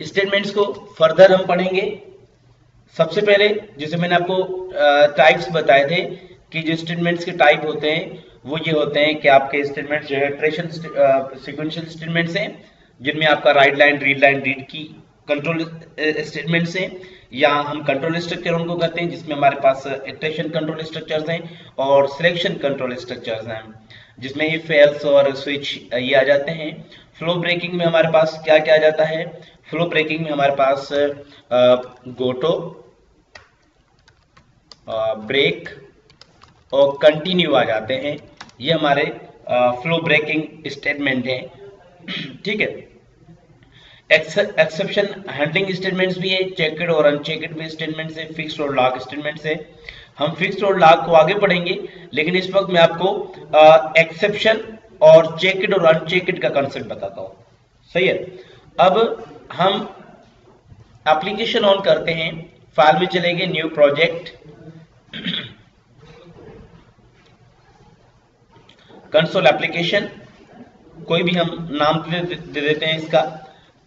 Statements को further हम पढ़ेंगे। सबसे पहले जैसे मैंने आपको टाइप्स बताए थे कि जो स्टेटमेंट्स के टाइप होते हैं वो ये होते हैं कि आपके स्टेटमेंट्स जो है ट्रेशन सिक्वेंशियल स्टेटमेंट्स हैं, जिनमें आपका राइट लाइन, रीड की कंट्रोल स्टेटमेंट्स हैं, या हम कंट्रोल स्ट्रक्चर उनको कहते हैं जिसमें हमारे पास इटरेशन कंट्रोल स्ट्रक्चर्स हैं और सिलेक्शन कंट्रोल स्ट्रक्चर्स हैं, जिसमें इफ एल्स और स्विच ये आ जाते हैं। फ्लो ब्रेकिंग में हमारे पास क्या क्या आ जाता है? फ्लो ब्रेकिंग में हमारे पास गोटो, ब्रेक और कंटिन्यू आ जाते हैं। ये हमारे फ्लो ब्रेकिंग स्टेटमेंट हैं। ठीक है। एक्सेप्शन हैंडलिंग स्टेटमेंट्स भी है, चेकड और अनचेकड भी स्टेटमेंट्स है, फिक्स्ड और लॉक स्टेटमेंट्स है। हम फिक्स्ड और लॉक को आगे पढ़ेंगे, लेकिन इस वक्त मैं आपको एक्सेप्शन और चेकड और अनचेकड का कंसेप्ट बताता हूं। सही है। अब हम एप्लीकेशन ऑन करते हैं, फाइल में चलेंगे, न्यू प्रोजेक्ट, कंसोल एप्लीकेशन, कोई भी हम नाम दे देते हैं इसका।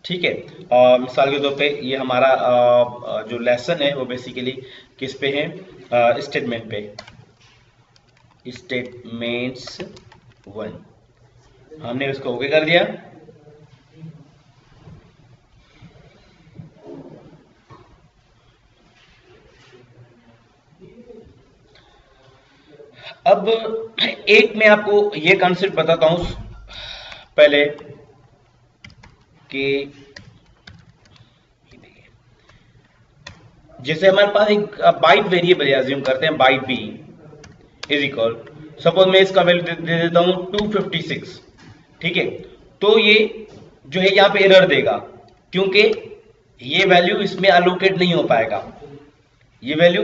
ठीक है। मिसाल के तौर पे ये हमारा जो लेसन है वो बेसिकली किस पे है? स्टेटमेंट पे, स्टेटमेंट्स 1। हमने उसको ओके कर दिया। अब एक मैं आपको ये कॉन्सेप्ट बताता हूं पहले कि जैसे हमारे पास एक बाइट वेरिएबल अज्यूम करते हैं, byte b is equal, suppose मैं इसका वैल्यू दे देता हूं 256। ठीक है। तो ये जो है यहां पे एरर देगा, क्योंकि ये वैल्यू इसमें अलोकेट नहीं हो पाएगा। ये वैल्यू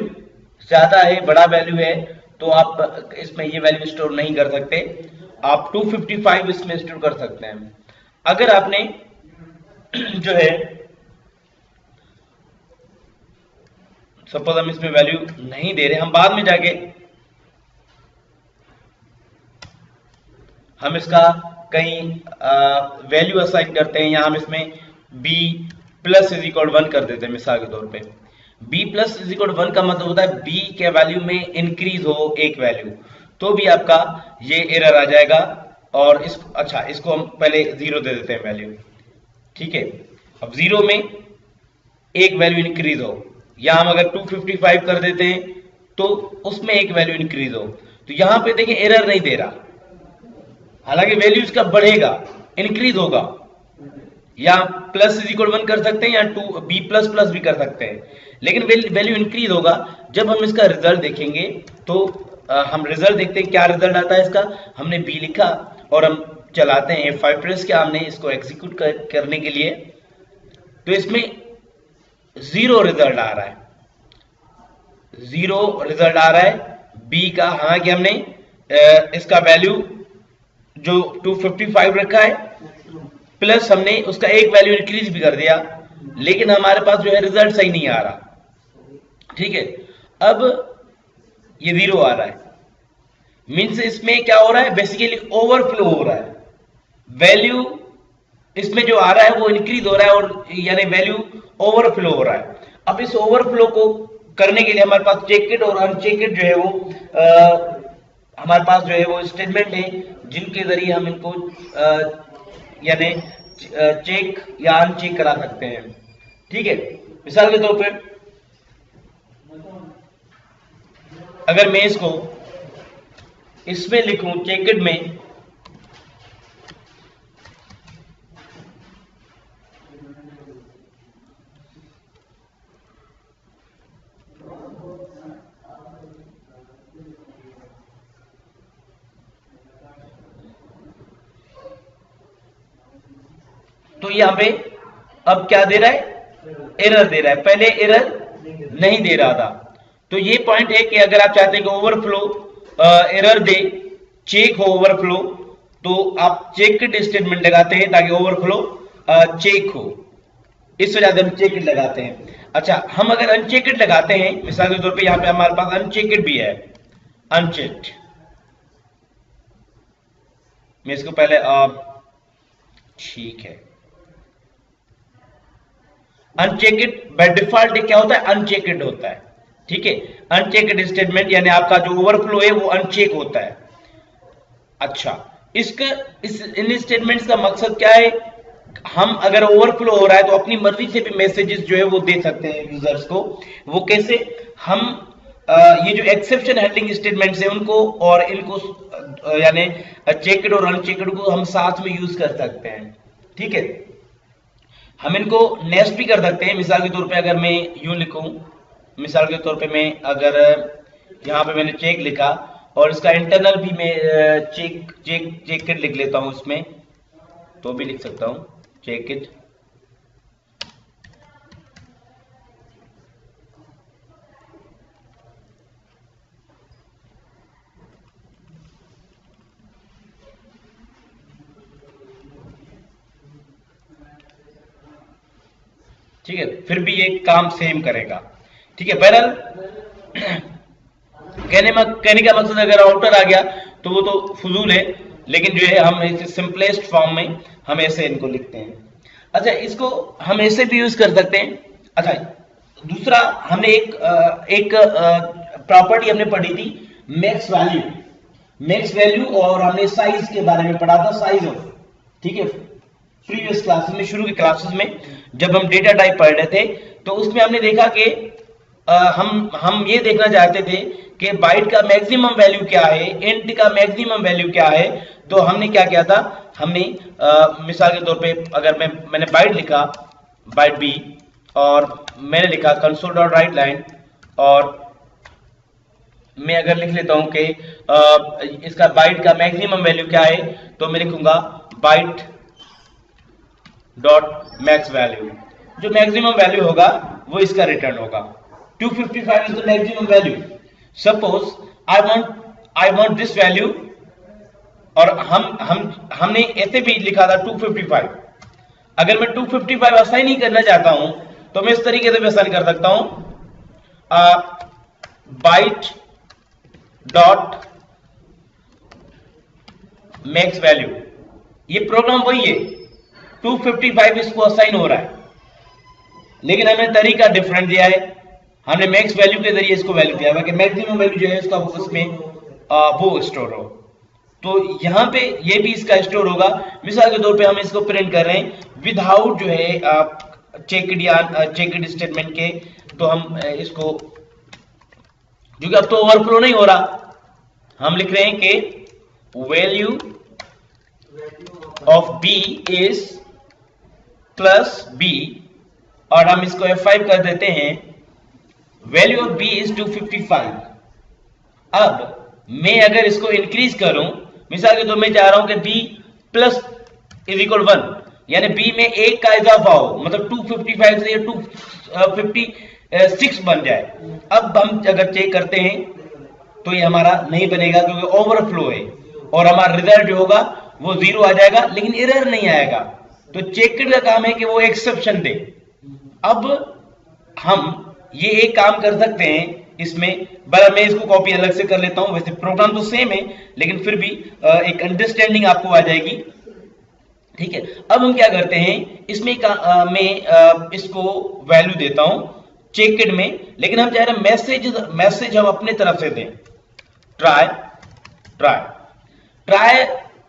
ज्यादा है, बड़ा वैल्यू है, तो आप इसमें ये वैल्यू स्टोर नहीं कर सकते। आप 255 इसमें स्टोर कर सकते हैं। अगर आपने जो है सपोज हम इसमें वैल्यू नहीं दे रहे, हम बाद में जाके हम इसका कहीं वैल्यू असाइन करते हैं, या हम इसमें b प्लस इज इक्वल 1 कर देते हैं। मिसाल के तौर पे b प्लस इज इक्वल 1 का मतलब होता है b के वैल्यू में इंक्रीज हो एक वैल्यू, तो भी आपका ये एरर आ जाएगा। और इसको हम पहले 0 दे देते हैं वैल्यू। ठीक है। अब 0 में एक वैल्यू इंक्रीज हो, या हम अगर 255 कर देते हैं तो उसमें एक वैल्यू इंक्रीज हो, तो यहां पे देखिए एरर नहीं दे रहा, हालांकि वैल्यू इसका बढ़ेगा, इंक्रीज होगा। या प्लस इज इक्वल 1 कर सकते हैं, या 2 b प्लस प्लस भी कर सकते हैं, लेकिन वैल्यू इंक्रीज होगा। जब हम इसका रिजल्ट देखेंगे तो हम रिजल्ट देखते हैं, क्या रिजल्ट आता है इसका। हमने b लिखा और हम चलाते हैं F5 प्रेस किया हमने इसको एग्जीक्यूट करने के लिए, तो इसमें 0 रिजल्ट आ रहा है। 0 रिजल्ट आ रहा है b का। हालांकि हमने इसका वैल्यू जो 255 रखा है, प्लस हमने उसका एक वैल्यू इंक्रीज भी कर दिया, लेकिन हमारे पास जो है रिजल्ट सही नहीं आ रहा। ठीक है। अब ये 0 आ रहा है, मीन्स इसमें क्या हो रहा है, बेसिकली ओवरफ्लो हो रहा है। वैल्यू इसमें जो आ रहा है वो इंक्रीज हो रहा है, और यानी वैल्यू ओवरफ्लो हो रहा है। अब इस ओवरफ्लो को करने के लिए हमारे पास चेकड और अनचेकड जो है वो हमारे पास जो है वो स्टेटमेंट है, जिनके जरिए हम इनको यानी चेक या अनचेक करा सकते हैं। ठीक है। मिसाल के तौर पे अगर मैं इसको इसमें लिखूं चेकड में, तो यहां पे अब क्या दे रहा है? एरर दे रहा है। पहले एरर नहीं दे रहा था। तो ये पॉइंट है कि अगर आप चाहते हैं कि ओवरफ्लो एरर दे, चेक हो ओवरफ्लो, तो आप चेक स्टेटमेंट लगाते हैं ताकि ओवरफ्लो चेक हो। इस वजह से हम चेक लगाते हैं। अच्छा, हम अगर अनचेकड लगाते हैं, मिसाल के तौर पे यहां पे हमारे पास अनचेकड भी है, अनचेक्ड, मैं इसको पहले ठीक है, अनचेक्ड बाय डिफॉल्ट क्या होता है, अनचेक्ड होता है। ठीक है, अनचेक्ड स्टेटमेंट यानी आपका जो ओवरफ्लो है वो अनचेक होता है। अच्छा, इन स्टेटमेंट्स का मकसद क्या है, हम अगर ओवरफ्लो हो रहा है तो अपनी मर्जी से भी मैसेजेस जो है वो दे सकते हैं यूजर्स को। वो कैसे, हम ये जो एक्सेप्शन हैंडलिंग स्टेटमेंट्स है उनको और इनको यानी चेक्ड और अनचेक्ड को हम साथ में यूज कर सकते हैं। ठीक है, हम इनको नेस्ट भी कर सकते हैं। मिसाल के तौर पे अगर मैं यूं लिखूं, मिसाल के तौर पे मैं अगर यहाँ पे मैंने चेक लिखा और इसका इंटरनल भी मैं चेक लिख लेता हूं, इसमें तो भी लिख सकता हूं चेक इट। ठीक है, फिर भी ये काम सेम करेगा। ठीक है, बहरहाल कहने का मकसद अगर आउटर आ गया तो वो तो फजूल है, लेकिन जो है हम इसे सिंपलेस्ट फॉर्म में हम ऐसे इनको लिखते हैं। अच्छा, इसको हम ऐसे भी यूज कर सकते हैं। अच्छा, दूसरा हमने एक प्रॉपर्टी हमने पढ़ी थी मैक्स वैल्यू और हमने साइज के बारे में पढ़ा था, साइज ऑफ। ठीक है, प्रीवियस क्लासेस में, शुरू की क्लासेस में जब हम डेटा टाइप पढ़ रहे थे तो उसमें हमने देखा कि हम ये देखना चाहते थे कि बाइट का मैक्सिमम वैल्यू क्या है, इंट का मैक्सिमम वैल्यू क्या है। तो हमने क्या किया था, हमने मिसाल के तौर पे अगर मैंने बाइट लिखा, बाइट बी, और मैंने लिखा कंसोल डॉट राइट लाइन, और मैं अगर लिख लेता हूं कि इसका बाइट का मैक्सिमम वैल्यू क्या है, तो मैं लिखूंगा बाइट डॉट मैक्स वैल्यू। जो मैक्सिमम वैल्यू होगा वो इसका रिटर्न होगा। 255 is the maximum value. Suppose I want this value, और हमने ऐसे भी लिखा था 255। अगर मैं 255 असाइन नहीं करना चाहता हूं तो मैं इस तरीके से भी असाइन कर सकता हूं, बाइट डॉट मैक्स वैल्यू। ये प्रोग्राम वही है, 255 इसको असाइन हो रहा है, लेकिन हमने तरीका डिफरेंट दिया है। हमने मैक्स वैल्यू के जरिए इसको वैल्यू दिया है कि मैक्सिमम वैल्यू जो है इसका उसमें वो स्टोर हो। तो यहां पे ये भी इसका स्टोर होगा। मिसाल के तौर पे हम इसको प्रिंट कर रहे हैं विदाउट जो है चेकड स्टेटमेंट के, तो हम इसको, क्योंकि अब तो ओवरफ्लो नहीं हो रहा, हम लिख रहे हैं कि value of b is plus b, और हम इसको F5 कर देते हैं, वैल्यू ऑफ बी इज 255। अब मैं अगर इसको इंक्रीज करूं, मिसाल के तौर में चाह रहा हूं कि बी प्लस इज इक्वल 1, यानी बी में एक का इजाफा हो, मतलब 255 से 256 बन जाए। अब हम अगर चेक करते हैं तो ये हमारा नहीं बनेगा क्योंकि ओवरफ्लो है, और हमारा रिजल्ट जो होगा वो 0 आ जाएगा, लेकिन एरर नहीं आएगा। तो चेकड का काम है कि वो एक्सेप्शन दे। अब हम ये एक काम कर सकते हैं इसमें, मैं इसको कॉपी अलग से कर लेता हूं, वैसे प्रोग्राम तो सेम है लेकिन फिर भी एक अंडरस्टैंडिंग आपको आ जाएगी। ठीक है, अब हम क्या करते हैं, इसमें मैं इसको वैल्यू देता हूं चेकड में, लेकिन हम चाह रहे हैं मैसेज हम अपने तरफ से दें। ट्राई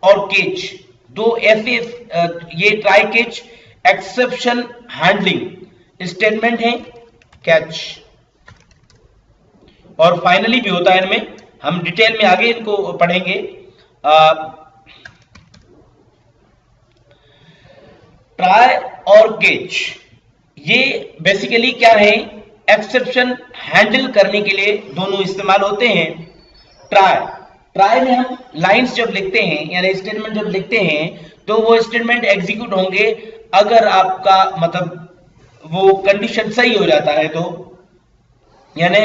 और केच, दो ऐसे ये ट्राई केच एक्सेप्शन हैंडलिंग स्टेटमेंट है, कैच और फाइनली भी होता है इनमें। हम डिटेल में आगे इनको पढ़ेंगे। ट्राई और केच ये बेसिकली क्या है, एक्सेप्शन हैंडल करने के लिए दोनों इस्तेमाल होते हैं। ट्राई में हम लाइंस जब लिखते हैं यानी स्टेटमेंट जब लिखते हैं तो वो स्टेटमेंट एग्जीक्यूट होंगे अगर आपका मतलब वो कंडीशन सही हो जाता है। तो यानी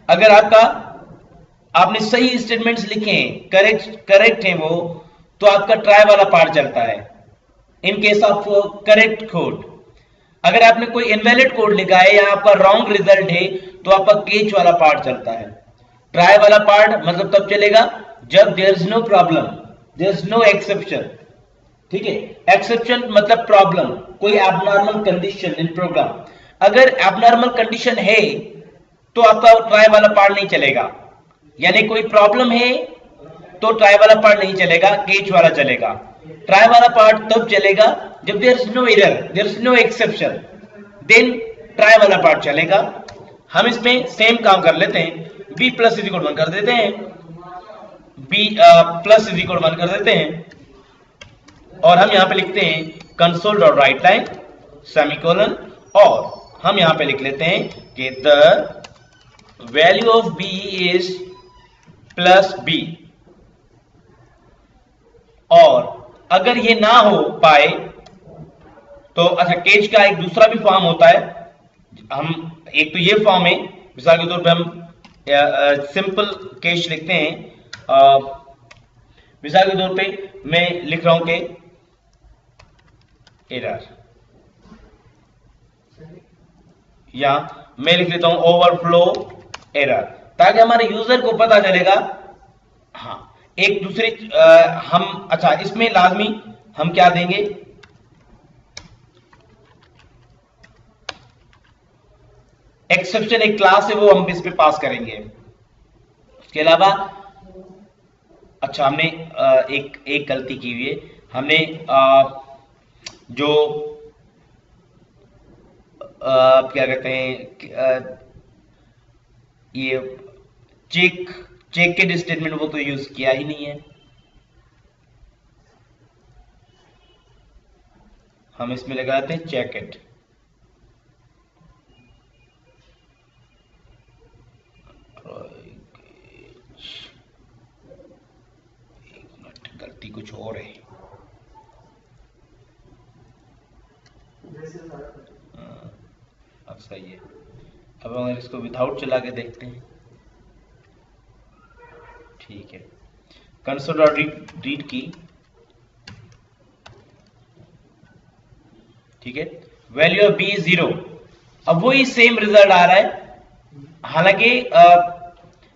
अगर आपने सही स्टेटमेंट्स लिखे हैं, करेक्ट है वो, तो आपका ट्राई वाला पार्ट चलता है। In case of correct code, अगर आपने कोई इनवैलिड कोड लिखा है या आपका रॉन्ग रिजल्ट है तो आपका केच वाला पार्ट चलता है। ट्राई वाला पार्ट मतलब तब चलेगा जब there is no problem, there is no exception. ठीक है, एक्सेप्शन मतलब प्रॉब्लम, कोई एबनॉर्मल कंडीशन इन प्रोग्राम। अगर एबनॉर्मल कंडीशन है तो आपका ट्राई वाला पार्ट नहीं चलेगा, यानी कोई प्रॉब्लम है तो ट्राई वाला पार्ट नहीं चलेगा, केच वाला चलेगा। ट्राई वाला पार्ट तब चलेगा जब there is no error, there is no exception, then try वाला पार्ट चलेगा। हम इसमें सेम काम कर लेते हैं, b प्लस इज इक्वल 1 कर देते हैं, b प्लस इज इक्वल 1 कर देते हैं और हम यहां पे लिखते हैं console dot right line semicolon, और हम यहां पे लिख लेते हैं कि the value of b is plus b। और अगर ये ना हो पाए तो अच्छा, केज का एक दूसरा भी फॉर्म होता है। हम एक तो ये फॉर्म है, मिसाल के तौर पे हम सिंपल केज लिखते हैं। मिसाल के तौर पे मैं लिख रहा हूं कि एरर, या मैं लिख लेता हूं ओवरफ्लो एरर, ताकि हमारे यूजर को पता चलेगा। हाँ, एक दूसरे हम अच्छा, इसमें लाजमी हम क्या देंगे, एक्सेप्शन एक क्लास है वो हम इस पे पास करेंगे। उसके अलावा अच्छा, हमने एक गलती की हुई है, हमने जो क्या कहते हैं ये चेक के स्टेटमेंट वो तो यूज किया ही नहीं है। हम इसमें लगाते हैं चेक इट। एक मिनट, गलती कुछ और है। अब सही है। अब अगर इसको विदाउट चला के देखते हैं, ठीक है, कंसोल डॉट रीड की, ठीक है, वैल्यू ऑफ बी इज 0। अब वही सेम रिजल्ट आ रहा है, हालांकि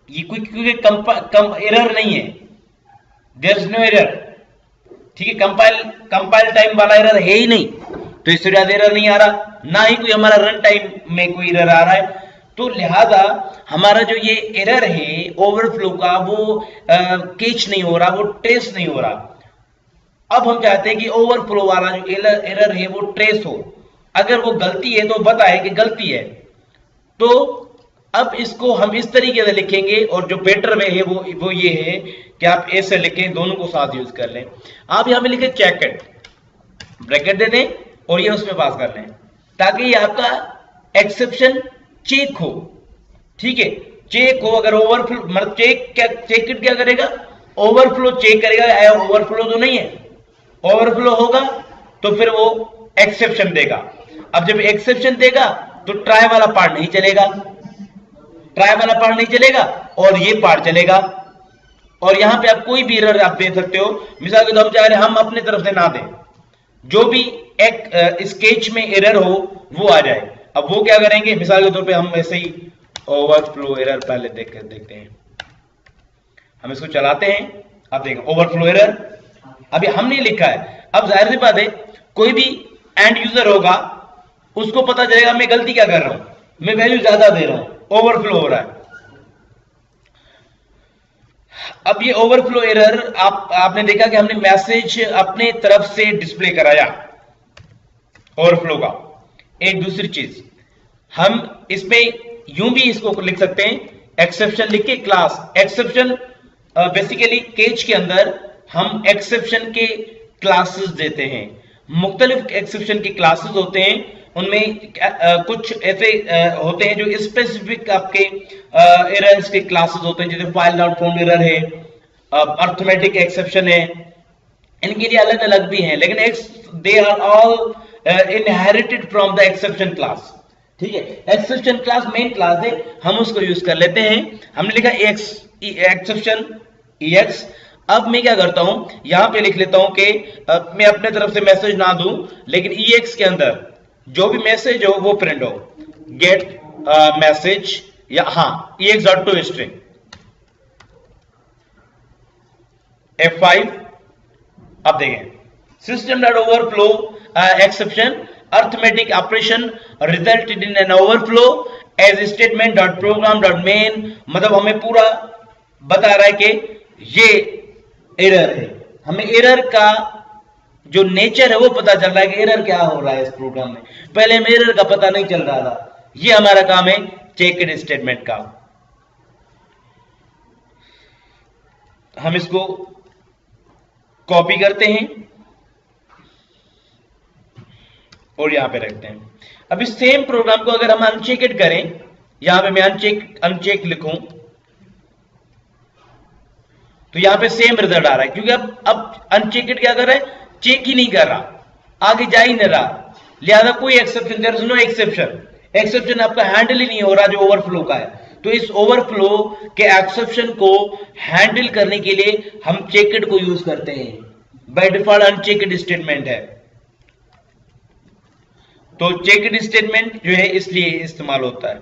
ये क्योंकि एरर नहीं है, देयर इज नो एरर, ठीक है, कंपाइल टाइम वाला एरर है ही नहीं, तो इससे ज्यादा एरर नहीं आ रहा, ना ही कोई हमारा रन टाइम में कोई एरर आ रहा है। तो लिहाजा हमारा जो ये एरर है ओवरफ्लो का, वो कैच नहीं हो रहा, वो ट्रेस नहीं हो रहा। अब हम चाहते हैं कि ओवरफ्लो वाला जो एरर है वो ट्रेस हो। अगर वो गलती है तो बताए कि गलती है। तो अब इसको हम इस तरीके से लिखेंगे, और जो बेटर वे है वो ये है कि आप ऐसे लिखें, दोनों को साथ यूज कर लें। आप यहां पे लिखे चेक इट, ब्रैकेट दे दें और ये उसमें पास कर लें, ताकि ये आपका एक्सेप्शन चेक हो, ठीक है, चेक हो। अगर ओवरफ्लो मतलब चेक इट क्या करेगा, ओवरफ्लो चेक करेगा, ओवरफ्लो तो नहीं है, ओवरफ्लो होगा तो फिर वो एक्सेप्शन देगा। अब जब एक्सेप्शन देगा तो ट्राई वाला पार्ट नहीं चलेगा, ट्राई वाला पार्ट नहीं चलेगा और ये पार्ट चलेगा। और यहां पे आप कोई भी एरर आप दे सकते हो, मिसाल के तौर पर चाह रहे हम अपने तरफ से ना दें, जो भी एक स्केच में एरर हो वो आ जाए। अब वो क्या करेंगे, मिसाल के तौर पे हम ऐसे ही ओवरफ्लो एरर पहले देखते हैं, हम इसको चलाते हैं। अब देखें ओवरफ्लो एरर, अभी हमने लिखा है। अब जाहिर सी बात है, कोई भी एंड यूजर होगा, उसको पता चलेगा मैं गलती क्या कर रहा हूं, मैं वैल्यू ज्यादा दे रहा हूं, ओवरफ्लो हो रहा है। अब ये ओवरफ्लो एरर आपने देखा कि हमने मैसेज अपने तरफ से डिस्प्ले कराया ओवरफ्लो का। एक दूसरी चीज हम इसमें यूं भी इसको लिख सकते हैं, एक्सेप्शन लिख के क्लास एक्सेप्शन, बेसिकली केज के अंदर हम एक्सेप्शन के क्लासेस देते हैं। मुख्तलिफ एक्सेप्शन के क्लासेस होते हैं, उनमें कुछ ऐसे होते हैं जो स्पेसिफिक आपके एरर्स के क्लासेस होते हैं, जैसे फाइल नॉट फाउंड एरर है, अर्थमेटिक एक्सेप्शन है, इनके लिए अलग अलग भी हैं, लेकिन they are all inherited from the exception class. ठीक है, एक्सेप्शन क्लास मेन क्लास है, हम उसको यूज कर लेते हैं। हमने लिखा एक्सेप्शन EX। अब मैं क्या करता हूं, यहां पे लिख लेता हूं कि मैं अपने तरफ से मैसेज ना दूं, लेकिन EX के अंदर जो भी मैसेज हो वो प्रिंट हो, गेट मैसेज, या हाँ EX.toString F5। अब देखें system dot overflow exception, arithmetic operation resulted in an overflow as statement dot program dot main, मतलब हमें पूरा बता रहा है कि ये एरर है, हमें एरर का जो नेचर है वो पता चल रहा है कि एरर क्या हो रहा है इस प्रोग्राम में। पहले हमें एरर का पता नहीं चल रहा था। ये हमारा काम है चेकड स्टेटमेंट का। हम इसको कॉपी करते हैं और यहां पे रखते हैं। अब इस सेम प्रोग्राम को अगर हम अनचेकड करें, यहां पे मैं अनचेक लिखूं तो यहां पे सेम रिजल्ट आ रहा है, क्योंकि अब अनचेकड क्या कर रहा है, चेक ही नहीं कर रहा, आगे जा ही नहीं रहा, लिहाजा कोई exception, there is no exception आपका हैंडल ही नहीं हो रहा जो ओवरफ्लो का है। तो इस ओवरफ्लो के एक्सेप्शन को हैंडल करने के लिए हम चेकड को यूज करते हैं। बाय डिफॉल्ट अनचेकड स्टेटमेंट है, तो चेकड स्टेटमेंट जो है इसलिए इस्तेमाल होता है।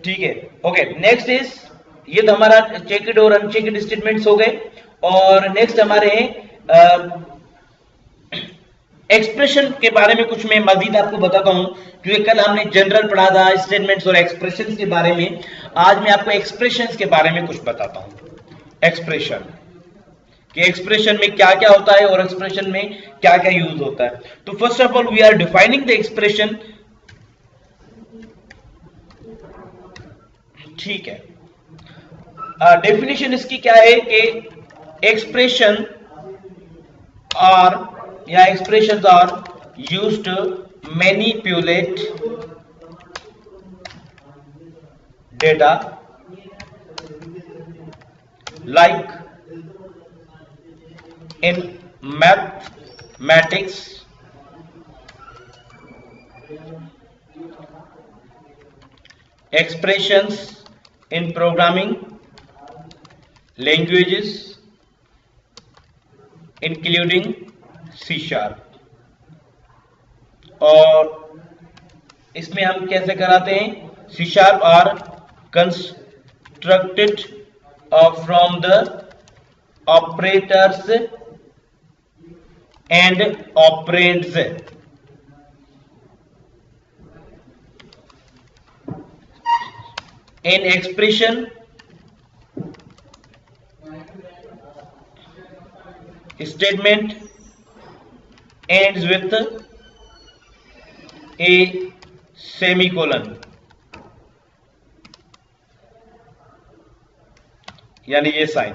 ठीक है, ओके। नेक्स्ट इज, ये तो हमारा चेकड और अनचेकड स्टेटमेंट्स हो गए। और नेक्स्ट हमारे एक्सप्रेशन के बारे में कुछ मैं मजीद आपको बताता हूं, क्योंकि कल हमने जनरल पढ़ा था स्टेटमेंट्स और एक्सप्रेशंस के बारे में। आज मैं आपको एक्सप्रेशंस के बारे में कुछ बताता हूं। एक्सप्रेशन कि एक्सप्रेशन में क्या क्या होता है और एक्सप्रेशन में क्या क्या यूज होता है। तो first of all we are defining the expression. ठीक है, डेफिनेशन इसकी क्या है कि एक्सप्रेशन या expressions are used to manipulate data like in mathematics, expressions in programming languages including C#। और इसमें हम कैसे कराते हैं, C# are constructed from the operators and operands. In expression statement ends with a semicolon, यानी ये sign.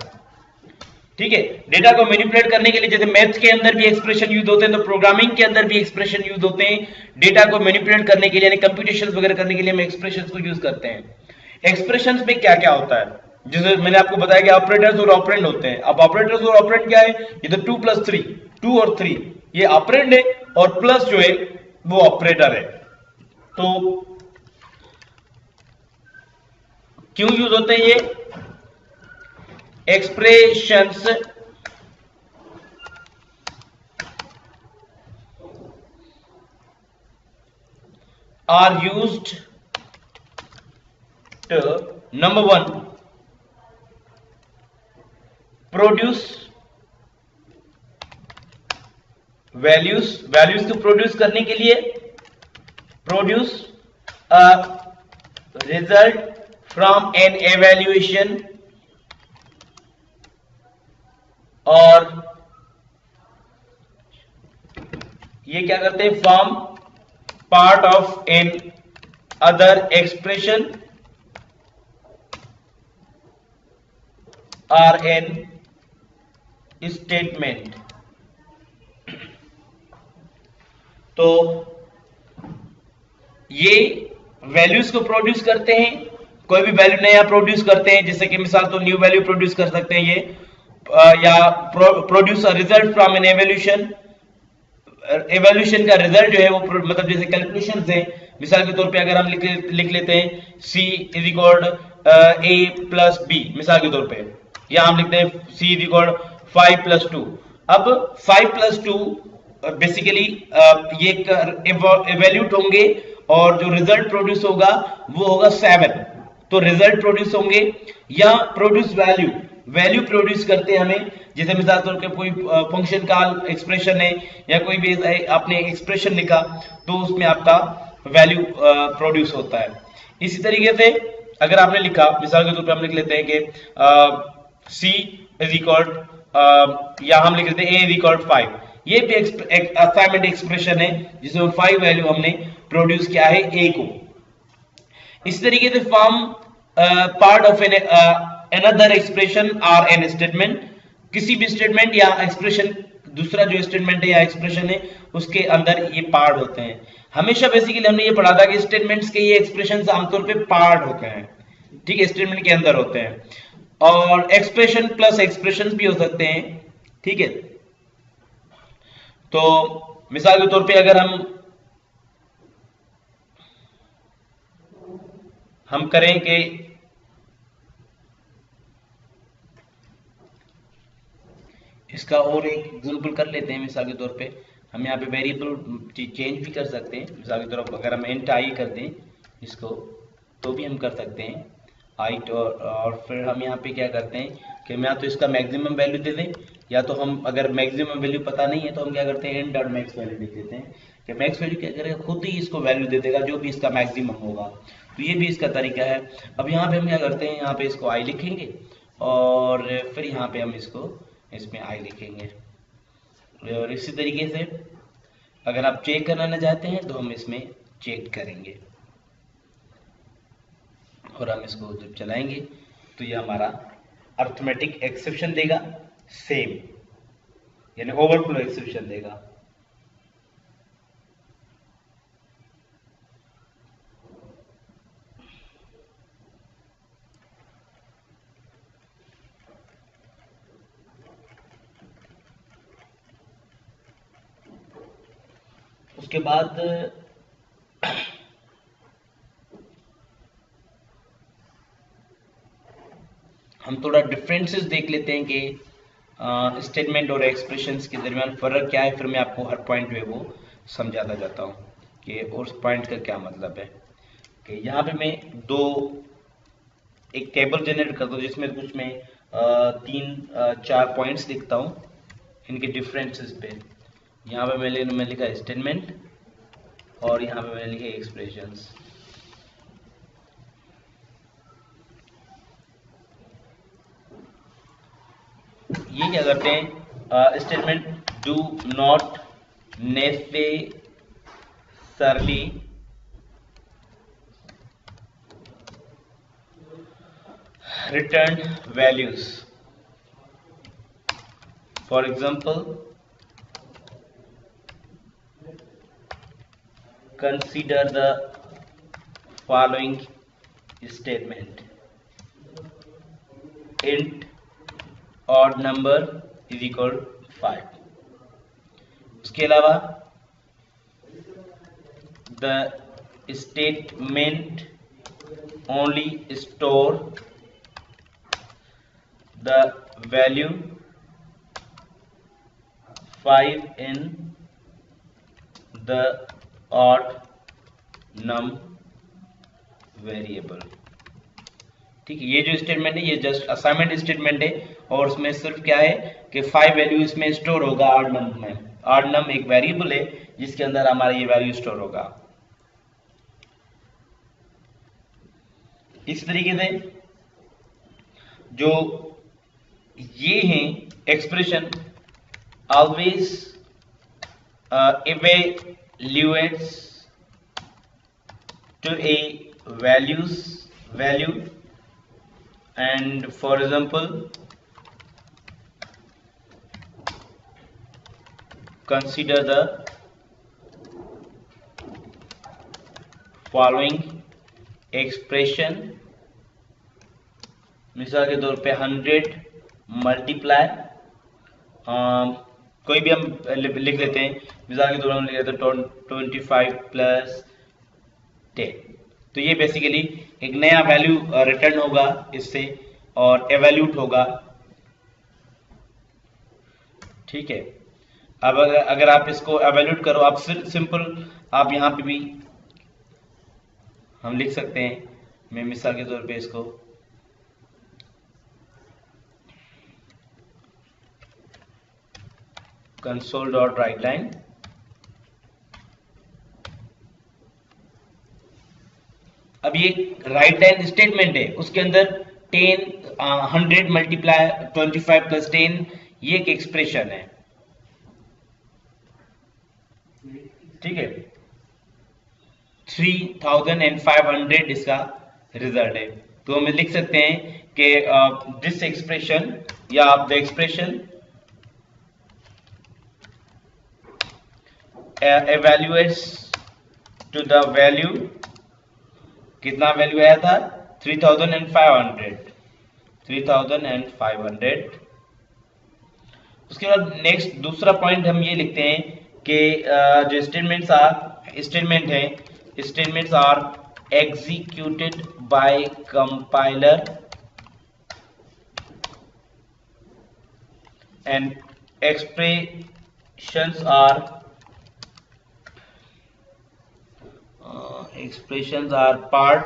ठीक है, डेटा को मैनिपुलेट करने के लिए जैसे मैथ्स के अंदर भी एक्सप्रेशन यूज होते हैं, तो प्रोग्रामिंग के अंदर भी एक्सप्रेशन यूज होते हैं। डेटा को मैनिपुलेट करने के लिए यानी कंप्यूटेशंस वगैरह करने के लिए हम एक्सप्रेशंस को यूज करते हैं। एक्सप्रेशंस में क्या क्या होता है, जैसे मैंने आपको बताया कि ऑपरेटर्स और ऑपरेंड होते हैं। अब ऑपरेटर्स और ऑपरेंड क्या है, ये तो 2 + 3, 2 और 3 ये ऑपरेंड है और प्लस जो है वो ऑपरेटर है। तो क्यों यूज होते हैं ये expressions, are used to number 1 produce values को प्रोड्यूस करने के लिए, produce a result from an evaluation, और ये क्या करते हैं, form part of another expression or an statement. तो ये वैल्यूज को प्रोड्यूस करते हैं, कोई भी वैल्यू नया प्रोड्यूस करते हैं, जैसे कि मिसाल तो न्यू वैल्यू प्रोड्यूस कर सकते हैं ये, या produce a result from N evolution. Evolution का रिजल्ट जो है वो मतलब जैसे कैलकुलेशंस है, मिसाल के तौर पे अगर हम लिख लेते हैं C = A + B, मिसाल के तौर पे या हम लिखते हैं C = 5 + 2। अब 5 + 2 बेसिकली ये इवैल्यूएट होंगे और जो रिजल्ट प्रोड्यूस होगा वो होगा 7। तो रिजल्ट प्रोड्यूस होंगे या प्रोड्यूस वैल्यू वैल्यू प्रोड्यूस करते हैं हमें, जैसे मिसाल तौर पे कोई फंक्शन कॉल एक्सप्रेशन है या कोई भी आपने एक्सप्रेशन लिखा तो उसमें आपका वैल्यू प्रोड्यूस होता है। इसी तरीके से अगर आपने लिखा, मिसाल के तौर पे हम लिख लेते हैं कि सी इज इक्वल या हम लिख लेते हैं ए इज इक्वल 5, ये भी असाइनमेंट एक्सप्रेशन है जिसमें 5 वैल्यू हमने प्रोड्यूस किया है ए को। इस तरीके से form part of an another expression और एन स्टेटमेंट, किसी भी स्टेटमेंट या एक्सप्रेशन, दूसरा जो स्टेटमेंट है या एक्सप्रेशन है उसके अंदर ये पार्ट होते हैं। हमेशा बेसिकली हमने ये पढ़ा था कि स्टेटमेंट्स के ये एक्सप्रेशंस आमतौर पे पार्ट होते हैं, ठीक है, स्टेटमेंट के अंदर होते हैं, और एक्सप्रेशन प्लस एक्सप्रेशन भी हो सकते हैं, ठीक है। तो मिसाल के तौर पे अगर हम करें कि इसका और एक एग्जांपल कर लेते हैं। मिसाल के तौर पे हम यहाँ पे वेरिएबल चेंज भी कर सकते हैं। मिसाल के तौर पर अगर हम इंट आई कर दें इसको तो भी हम कर सकते हैं आई, और फिर हम यहाँ पे क्या करते हैं कि या तो इसका मैक्सिमम वैल्यू दे दें, या तो हम अगर मैक्सिमम वैल्यू पता नहीं है तो हम क्या करते हैं इंट डॉट मैक्स वैल्यू लिख देते हैं कि मैक्स वैल्यू क्या करेगा, खुद ही इसको वैल्यू दे देगा जो भी इसका मैक्सिमम होगा। तो ये भी इसका तरीका है। अब यहाँ पे हम क्या करते हैं, यहाँ पे इसको आई लिखेंगे और फिर यहाँ पे हम इसको इसमें आई लिखेंगे, और इसी तरीके से अगर आप चेक करना चाहते हैं तो हम इसमें चेक करेंगे और हम इसको जब चलाएंगे तो ये हमारा अर्थमेटिक एक्सेप्शन देगा, सेम यानी ओवरफ्लो एक्सेप्शन देगा। उसके बाद हम थोड़ा डिफरेंसेस देख लेते हैं कि स्टेटमेंट और एक्सप्रेशंस के दरमियान फ़र्क क्या है, फिर मैं आपको हर पॉइंट पे वो समझाता जाता हूँ कि उस पॉइंट का क्या मतलब है। कि यहाँ पे मैं एक टेबल जनरेट करता हूँ जिसमें कुछ मैं 3-4 पॉइंट्स लिखता हूँ इनके डिफरेंसेस पे। यहाँ पे मैं लिखा स्टेटमेंट और यहाँ पे मैंने लिखे एक्सप्रेशंस। ये क्या करते हैं, statement do not necessarily return values. For example, consider the following statement: int odd number is equal 5. उसके अलावा the statement only store the value 5 in the odd num variable. ठीक है, ये जो स्टेटमेंट है ये जस्ट असाइनमेंट स्टेटमेंट है और उसमें सिर्फ क्या है कि 5 वैल्यू इसमें स्टोर होगा ऑड नम में। ऑड नम एक वेरिएबल है जिसके अंदर हमारा ये वैल्यू स्टोर होगा। इस तरीके से जो ये हैं expression always evaluates to a value, and for example consider the following expression। मिसाल के तौर पे 100 मल्टीप्लाई कोई भी हम लिख लेते हैं। मिसाल के तौर पर हम लिख लेते हैं 25 प्लस 10। तो ये बेसिकली एक नया वैल्यू रिटर्न होगा इससे और एवैल्यूट होगा। ठीक है, अब अगर आप इसको एवैल्यूट करो, आप सिंपल आप यहाँ पे भी हम लिख सकते हैं। मैं मिसाल के तौर पे इसको कंसोल डॉट राइट लाइन। अब ये राइट लाइन स्टेटमेंट है, उसके अंदर 10 100 मल्टीप्लाई 25 प्लस 10 ये एक एक्सप्रेशन है, ठीक है। 3500 इसका रिजल्ट है। तो हम लिख सकते हैं कि दिस एक्सप्रेशन या the expression evaluates to the value, कितना वैल्यू आया था 3500। उसके बाद नेक्स्ट दूसरा पॉइंट हम ये लिखते हैं कि जो statements are executed by compiler and expressions are part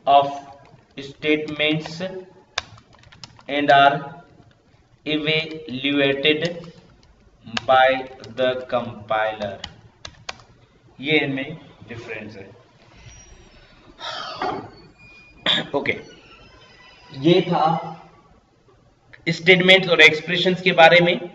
of statements and are evaluated by the compiler। ये इनमें डिफरेंस है। ओके, ये था स्टेटमेंट्स और एक्सप्रेशंस के बारे में।